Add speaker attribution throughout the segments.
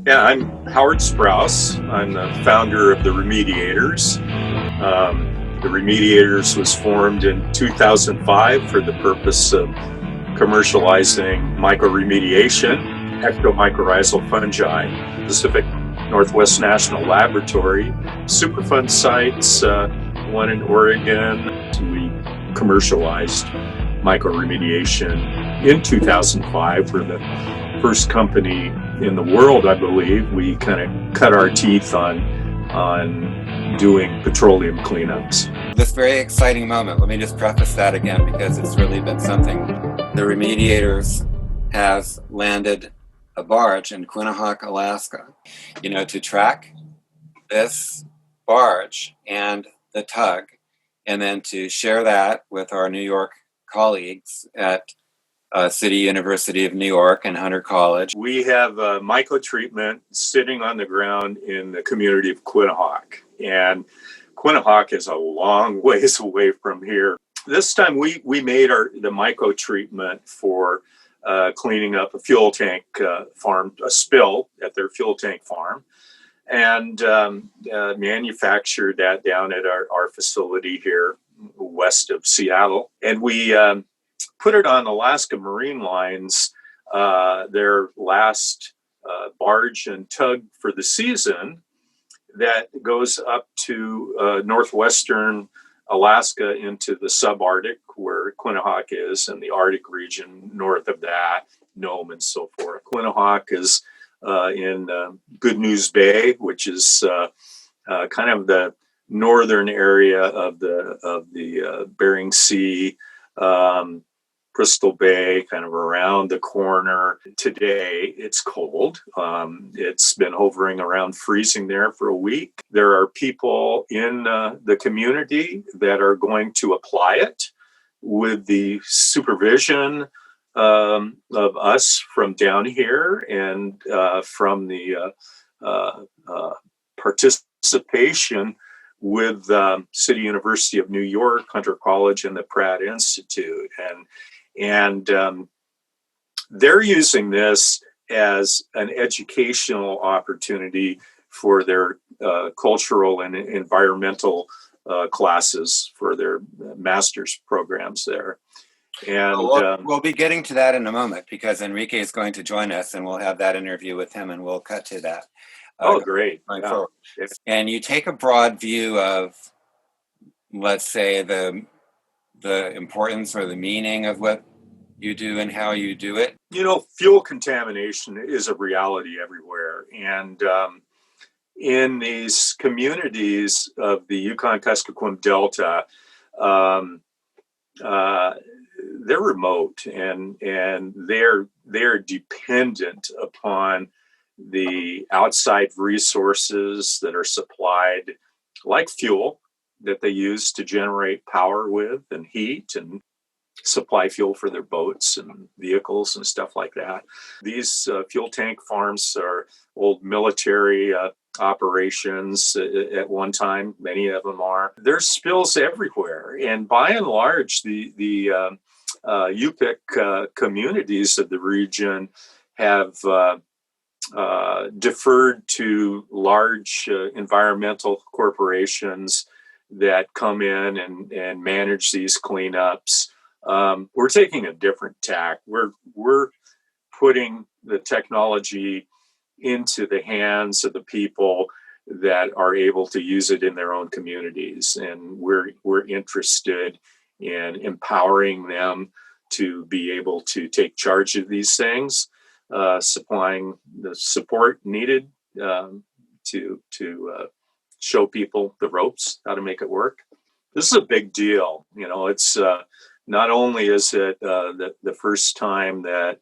Speaker 1: Yeah, I'm Howard Sprouse. I'm the founder of the Remediators. The Remediators was formed in 2005 for the purpose of commercializing mycoremediation, ectomycorrhizal fungi, Pacific Northwest National Laboratory, Superfund sites, one in Oregon. We commercialized mycoremediation in 2005. We're the first company in the world, I believe. We kind of cut our teeth on doing petroleum cleanups.
Speaker 2: This very exciting moment, let me just preface that again because it's really been something. The Remediators has landed a barge in Quinhagak, Alaska, to track this barge and the tug, and then to share that with our New York colleagues at City University of New York and Hunter College.
Speaker 1: We have a myco-treatment sitting on the ground in the community of Quinhagak, and Quinhagak is a long ways away from here. This time we made the myco-treatment for cleaning up a fuel tank farm, a spill at their fuel tank farm, and manufactured that down at our facility here west of Seattle. And we put it on Alaska Marine Line's their last barge and tug for the season that goes up to northwestern Alaska into the subarctic where Quinhagak is, and the Arctic region north of that, Nome and so forth. Quinhagak is in Good News Bay, which is kind of the northern area of the Bering Sea, Bristol Bay, kind of around the corner. Today, it's cold. It's been hovering around freezing there for a week. There are people in the community that are going to apply it with the supervision of us from down here and from the participation with City University of New York, Hunter College, and the Pratt Institute. And they're using this as an educational opportunity for their cultural and environmental classes for their master's programs there. And
Speaker 2: we'll be getting to that in a moment because Enrique is going to join us and we'll have that interview with him and we'll cut to that.
Speaker 1: Great.
Speaker 2: Yeah. And you take a broad view of, let's say, the importance or the meaning of what you do and how you do it.
Speaker 1: Fuel contamination is a reality everywhere. And in these communities of the Yukon-Kuskokwim Delta, they're remote and they're dependent upon the outside resources that are supplied, like fuel that they use to generate power with and heat and supply fuel for their boats and vehicles and stuff like that. These fuel tank farms are old military operations at one time. Many of them are. There's spills everywhere. And by and large, the Yupik communities of the region have deferred to large environmental corporations that come in and manage these cleanups. We're taking a different tack. We're putting the technology into the hands of the people that are able to use it in their own communities, and we're interested in empowering them to be able to take charge of these things, supplying the support needed to show people the ropes, how to make it work. This is a big deal. It's not only is it the first time that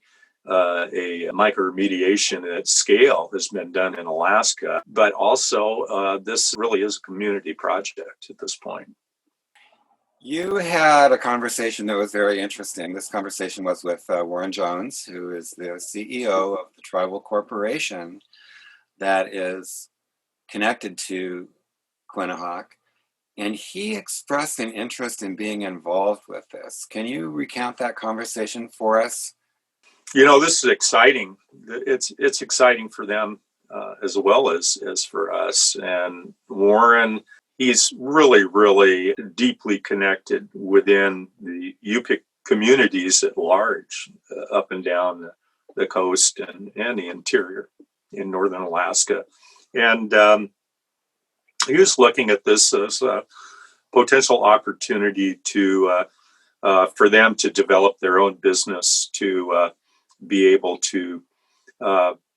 Speaker 1: a mycoremediation at scale has been done in Alaska, but also this really is a community project at this point.
Speaker 2: You had a conversation that was very interesting. This conversation was with Warren Jones, who is the CEO of the tribal corporation that is connected to Quinhagak. And he expressed an interest in being involved with this. Can you recount that conversation for us?
Speaker 1: This is exciting. It's exciting for them as well as for us. And Warren, he's really, really deeply connected within the Yupik communities at large, up and down the coast and the interior in northern Alaska. And he was looking at this as a potential opportunity to for them to develop their own business, to be able to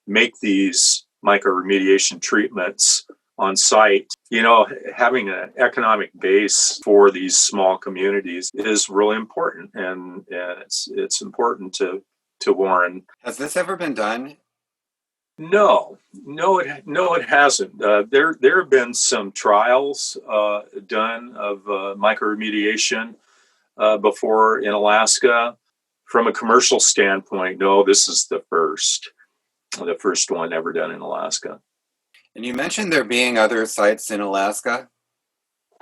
Speaker 1: make these microremediation treatments on site. Having an economic base for these small communities is really important, and it's important to Warren.
Speaker 2: Has this ever been done?
Speaker 1: No, it hasn't. There have been some trials done of microremediation before in Alaska. From a commercial standpoint, no, this is the first one ever done in Alaska.
Speaker 2: And you mentioned there being other sites in Alaska,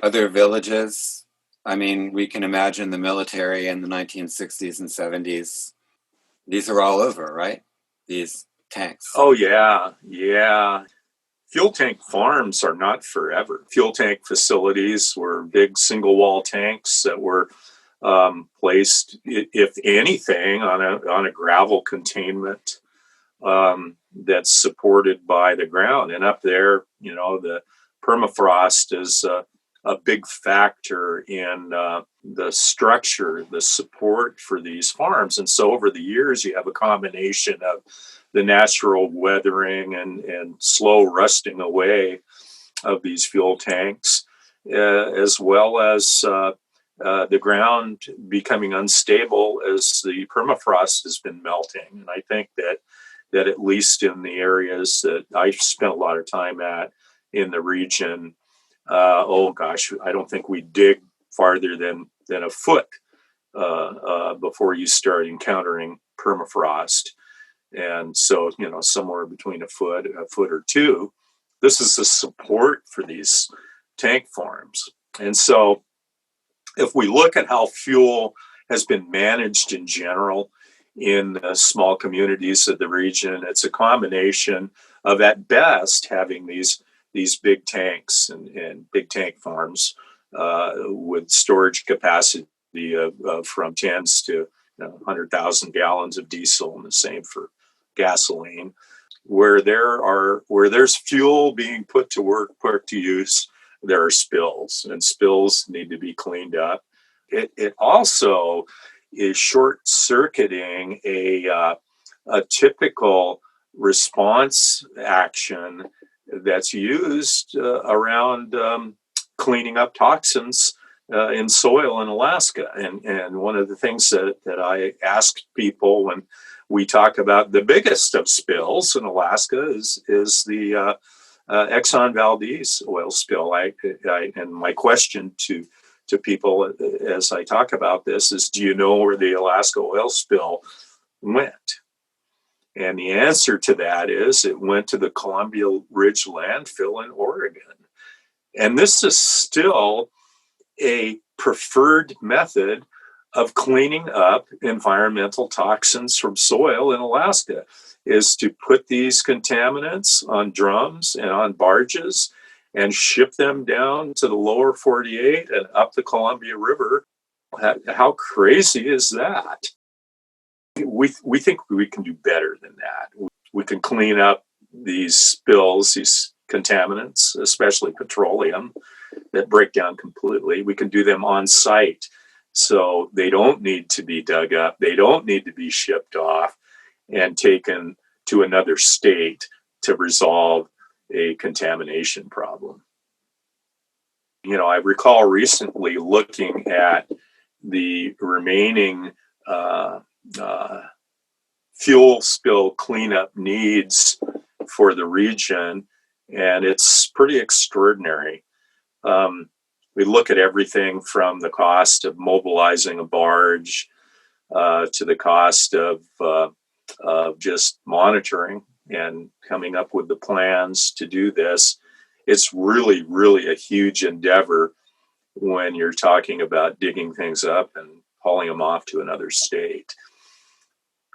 Speaker 2: other villages. I mean, we can imagine the military in the 1960s and 70s. These are all over, right? These tanks.
Speaker 1: Oh, yeah. Fuel tank farms are not forever. Fuel tank facilities were big single wall tanks that were placed, if anything, on a gravel containment that's supported by the ground. And up there, the permafrost is a big factor in the structure, the support for these farms. And so over the years, you have a combination of the natural weathering and slow rusting away of these fuel tanks, as well as the ground becoming unstable as the permafrost has been melting. And I think that at least in the areas that I spent a lot of time at in the region, I don't think we dig farther than a foot before you start encountering permafrost. And so, somewhere between a foot or two, this is the support for these tank farms. And so if we look at how fuel has been managed in general in the small communities of the region, it's a combination of, at best, having these big tanks and big tank farms with storage capacity of from tens to 100,000 gallons of diesel, and the same for gasoline. Where there's fuel being put to use, there are spills, and spills need to be cleaned up. It also is short-circuiting a typical response action that's used around cleaning up toxins in soil in Alaska. And one of the things that I ask people when we talk about the biggest of spills in Alaska is the Exxon Valdez oil spill. And my question to people as I talk about this is, do you know where the Alaska oil spill went? And the answer to that is it went to the Columbia Ridge landfill in Oregon. And this is still a preferred method of cleaning up environmental toxins from soil in Alaska, is to put these contaminants on drums and on barges and ship them down to the lower 48 and up the Columbia River. How crazy is that? We think we can do better than that. We can clean up these spills, these contaminants, especially petroleum, that break down completely. We can do them on site, so they don't need to be dug up. They don't need to be shipped off and taken to another state to resolve a contamination problem. I recall recently looking at the remaining fuel spill cleanup needs for the region, and it's pretty extraordinary. We look at everything from the cost of mobilizing a barge to the cost of just monitoring and coming up with the plans to do this. It's really, really a huge endeavor when you're talking about digging things up and hauling them off to another state.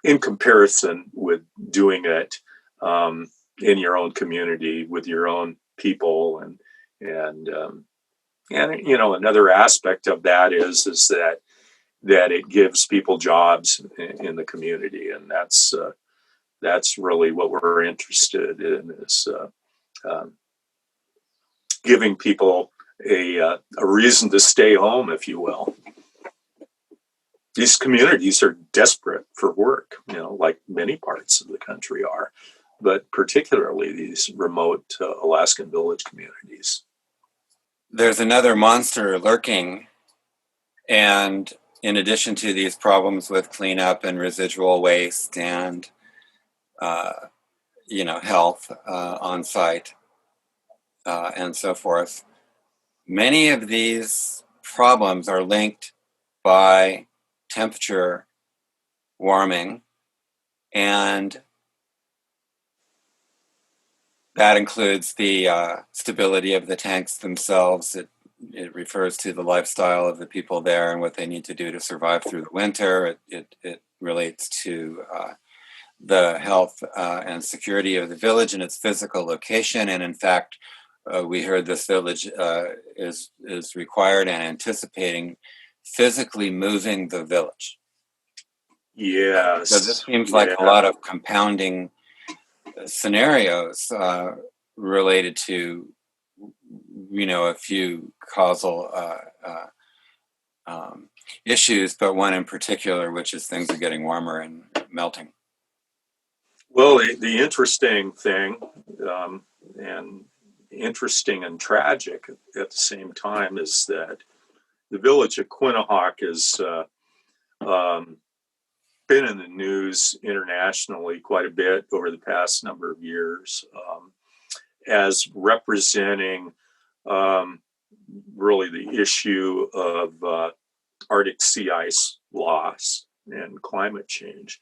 Speaker 1: in comparison with doing it in your own community with your own people. And you know, another aspect of that is that it gives people jobs in the community, and that's really what we're interested in, is giving people a reason to stay home, if you will. These communities are desperate for work, you know, like many parts of the country are, but particularly these remote Alaskan village communities.
Speaker 2: There's another monster lurking, and in addition to these problems with cleanup and residual waste and health on site and so forth, many of these problems are linked by temperature warming, and that includes the stability of the tanks themselves. It refers to the lifestyle of the people there and what they need to do to survive through the winter. It relates to the health and security of the village and its physical location. And in fact, we heard this village is required and anticipating physically moving the village.
Speaker 1: Yes.
Speaker 2: So this seems like a lot of compounding scenarios related to, a few causal issues, but one in particular, which is things are getting warmer and melting.
Speaker 1: Well, the interesting thing, and interesting and tragic at the same time, is that the village of Quinhagak has been in the news internationally quite a bit over the past number of years, as representing really the issue of Arctic sea ice loss and climate change.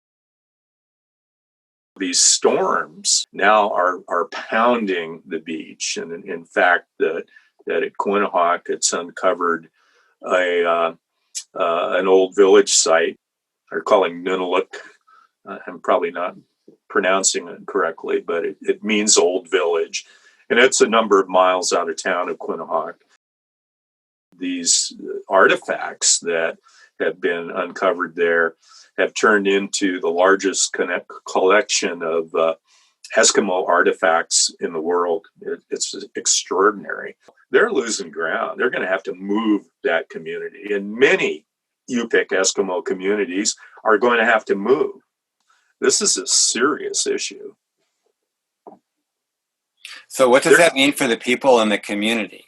Speaker 1: These storms now are pounding the beach, and in fact, that at Quinhagak, it's uncovered an old village site. They're calling Nunaluk. I'm probably not pronouncing it correctly, but it means old village, and it's a number of miles out of town of Quinhagak. These artifacts that have been uncovered there have turned into the largest collection of Eskimo artifacts in the world. It's extraordinary. They're losing ground. They're going to have to move that community, and many Yupik Eskimo communities are going to have to move. This is a serious issue.
Speaker 2: So what does that mean for the people in the community?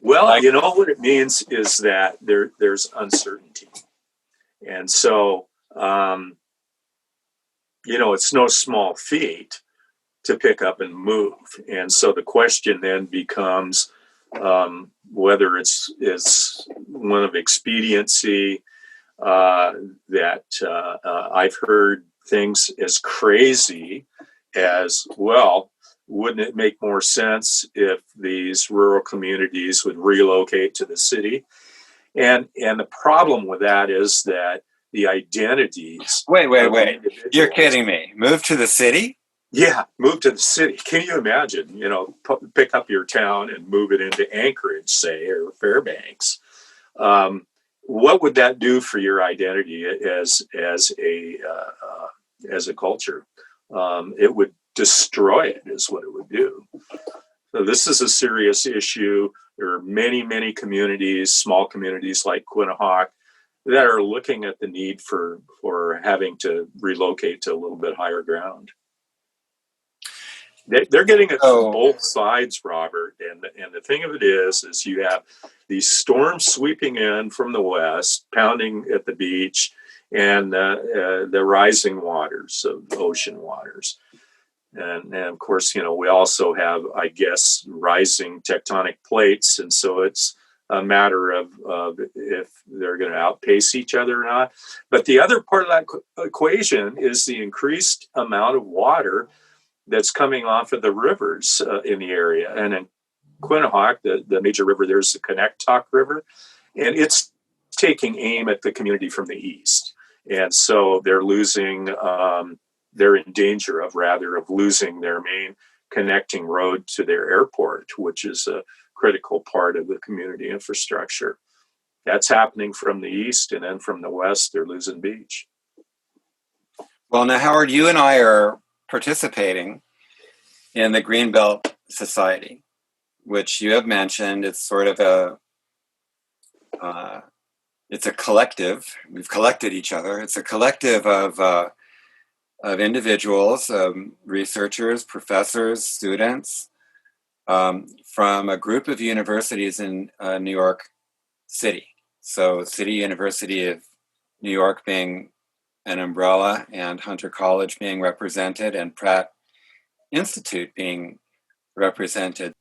Speaker 1: Well, you know what it means is that there's uncertainty. And so, it's no small feat to pick up and move. And so the question then becomes whether it's one of expediency, that I've heard things as crazy as, well, wouldn't it make more sense if these rural communities would relocate to the city? And the problem with that is that the identities.
Speaker 2: Wait. You're kidding me. Move to the city?
Speaker 1: Yeah, move to the city. Can you imagine, pick up your town and move it into Anchorage, say, or Fairbanks? What would that do for your identity as a culture? It would destroy it, is what it would do. So this is a serious issue. There are many, many communities, small communities like Quinhagak, that are looking at the need for having to relocate to a little bit higher ground. They're getting it from both sides, Robert. And the thing of it is you have these storms sweeping in from the west, pounding at the beach, and the rising waters of ocean waters. And of course, we also have, I guess, rising tectonic plates. And so it's a matter of if they're going to outpace each other or not. But the other part of that equation is the increased amount of water that's coming off of the rivers in the area. And in Quinhagak, the major river, there's the Quinhagak River, and it's taking aim at the community from the east. And so they're they're in danger of losing their main connecting road to their airport, which is a critical part of the community infrastructure. That's happening from the east, and then from the west, they're losing beach.
Speaker 2: Well, now, Howard, you and I are participating in the Greenbelt Society, which you have mentioned. It's sort of it's a collective. We've collected each other. It's a collective of individuals, researchers, professors, students, from a group of universities in New York City. So City University of New York being an umbrella, and Hunter College being represented, and Pratt Institute being represented.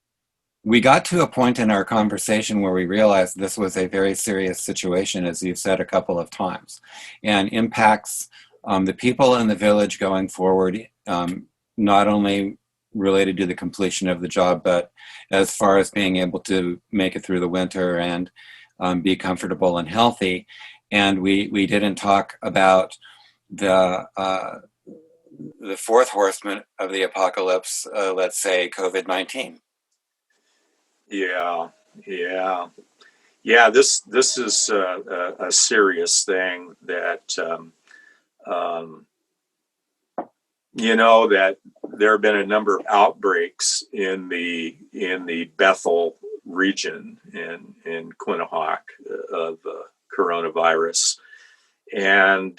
Speaker 2: We got to a point in our conversation where we realized this was a very serious situation, as you've said a couple of times, and impacts the people in the village going forward, not only related to the completion of the job, but as far as being able to make it through the winter and be comfortable and healthy. And we didn't talk about the fourth horseman of the apocalypse, let's say COVID-19.
Speaker 1: Yeah. This is a serious thing that that there have been a number of outbreaks in the Bethel region in Quinhagak of coronavirus. And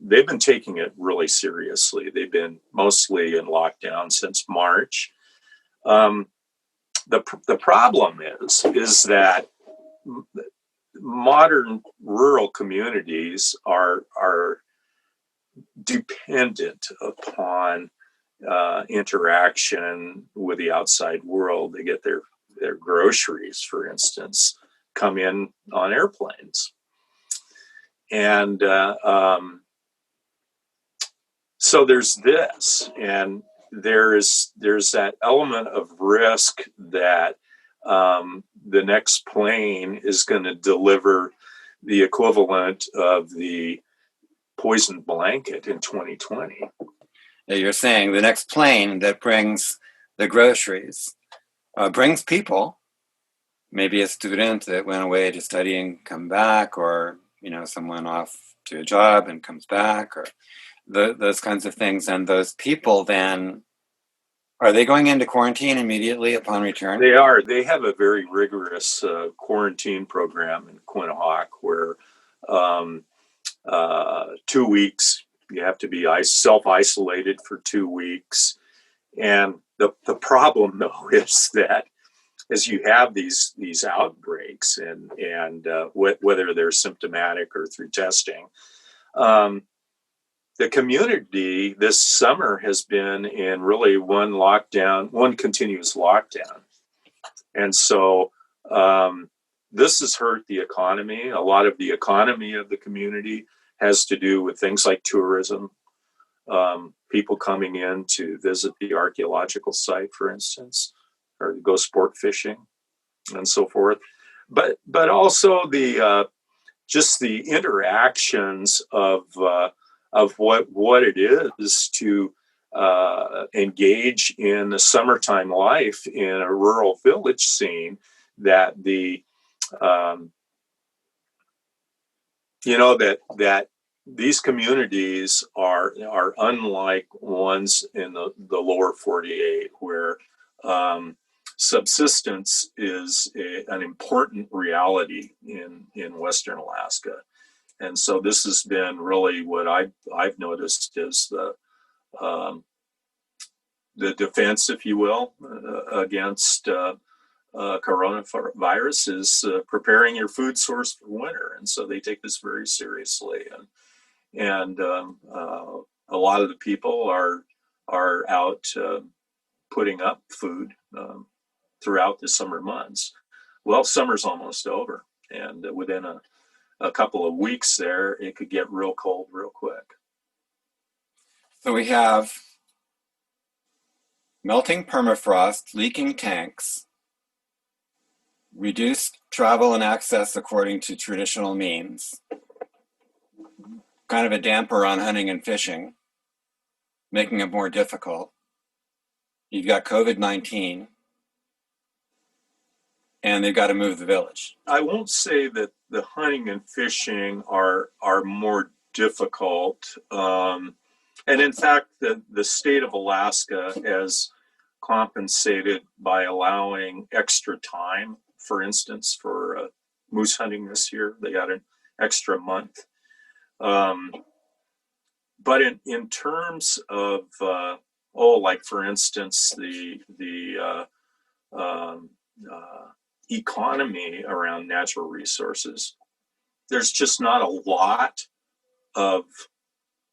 Speaker 1: they've been taking it really seriously. They've been mostly in lockdown since March. The problem is that modern rural communities are dependent upon interaction with the outside world. They get their groceries, for instance, come in on airplanes. And so there's this, and there's that element of risk that the next plane is going to deliver the equivalent of the poison blanket in 2020.
Speaker 2: You're saying the next plane that brings the groceries brings people, maybe a student that went away to study and come back, or someone off to a job and comes back, or those kinds of things. And those people then, are they going into quarantine immediately upon return?
Speaker 1: They are. They have a very rigorous quarantine program in Quinhagak where 2 weeks you have to be self-isolated for 2 weeks. And the problem, though, is that as you have these outbreaks, and whether they're symptomatic or through testing, the community this summer has been in really one continuous lockdown. And so this has hurt the economy. A lot of the economy of the community has to do with things like tourism, people coming in to visit the archaeological site, for instance, or go sport fishing and so forth. But also just the interactions of what it is to engage in the summertime life in a rural village scene, that that these communities are unlike ones in the lower 48, where subsistence is an important reality in Western Alaska. And so this has been really what I've noticed is the defense, if you will, against coronavirus is preparing your food source for winter. And so they take this very seriously. And a lot of the people are out putting up food throughout the summer months. Well, summer's almost over, and within a couple of weeks there, it could get real cold real quick.
Speaker 2: So we have melting permafrost, leaking tanks, reduced travel and access according to traditional means, kind of a damper on hunting and fishing, making it more difficult. You've got COVID-19, and they've got to move the village.
Speaker 1: I won't say that the hunting and fishing are more difficult. And in fact, the state of Alaska has compensated by allowing extra time. For instance, for moose hunting this year, they got an extra month. But in terms of like for instance, the economy around natural resources, there's just not a lot of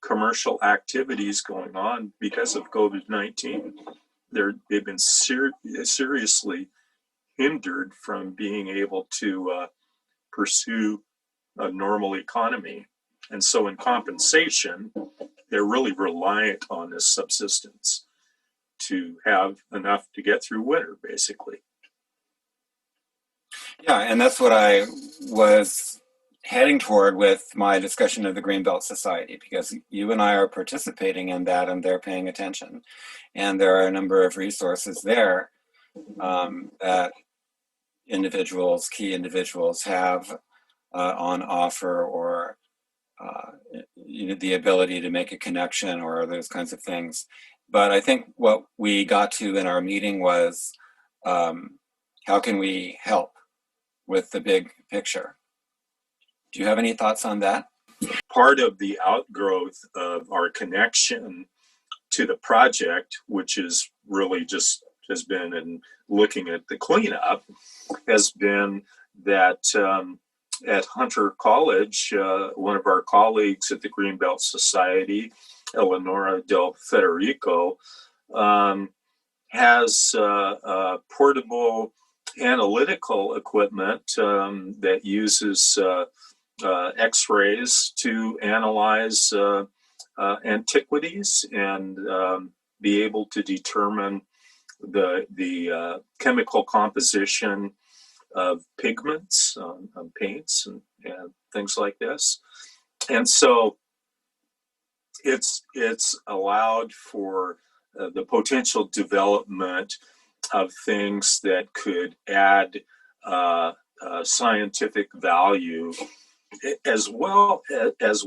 Speaker 1: commercial activities going on because of COVID-19. They've been seriously hindered from being able to pursue a normal economy. And so in compensation, they're really reliant on this subsistence to have enough to get through winter, basically.
Speaker 2: Yeah, and that's what I was heading toward with my discussion of the Greenbelt Society, because you and I are participating in that and they're paying attention. And there are a number of resources there that key individuals have on offer, or the ability to make a connection or those kinds of things. But I think what we got to in our meeting was how can we help with the big picture? Do you have any thoughts on that?
Speaker 1: Part of the outgrowth of our connection to the project, which is really just has been in looking at the cleanup, has been that at Hunter College, one of our colleagues at the Greenbelt Society, Eleonora Del Federico, has portable analytical equipment that uses X-rays to analyze antiquities and be able to determine the chemical composition of pigments on paints and things like this. And so it's allowed for the potential development of things that could add scientific value, as well as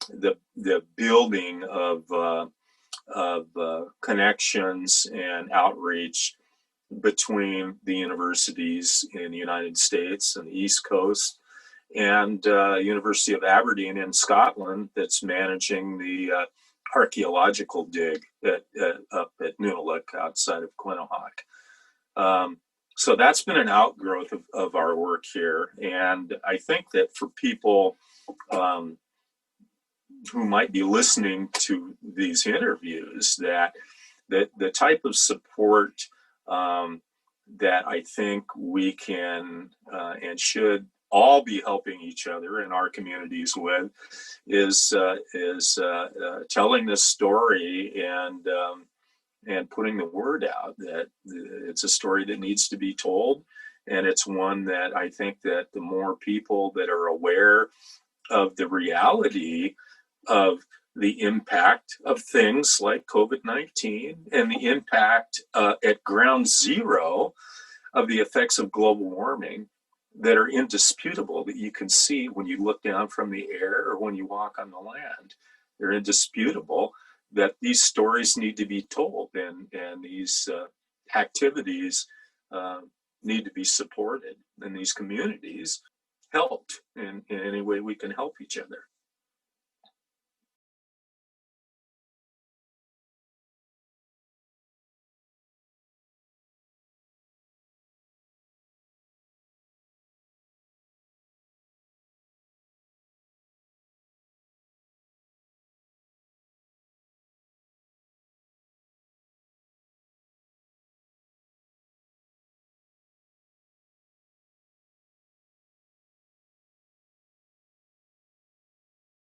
Speaker 1: the building of connections and outreach between the universities in the United States and the East Coast and University of Aberdeen in Scotland, that's managing the archaeological dig up at Nunavut outside of Quinhagak. So that's been an outgrowth of our work here. And I think that for people who might be listening to these interviews, that the type of support that I think we can and should all be helping each other in our communities with is telling this story and putting the word out that it's a story that needs to be told. And it's one that I think that the more people that are aware of the reality of the impact of things like COVID-19 and the impact at ground zero of the effects of global warming that are indisputable, that you can see when you look down from the air or when you walk on the land. They're indisputable, that these stories need to be told, and these activities need to be supported, and these communities helped in any way we can help each other.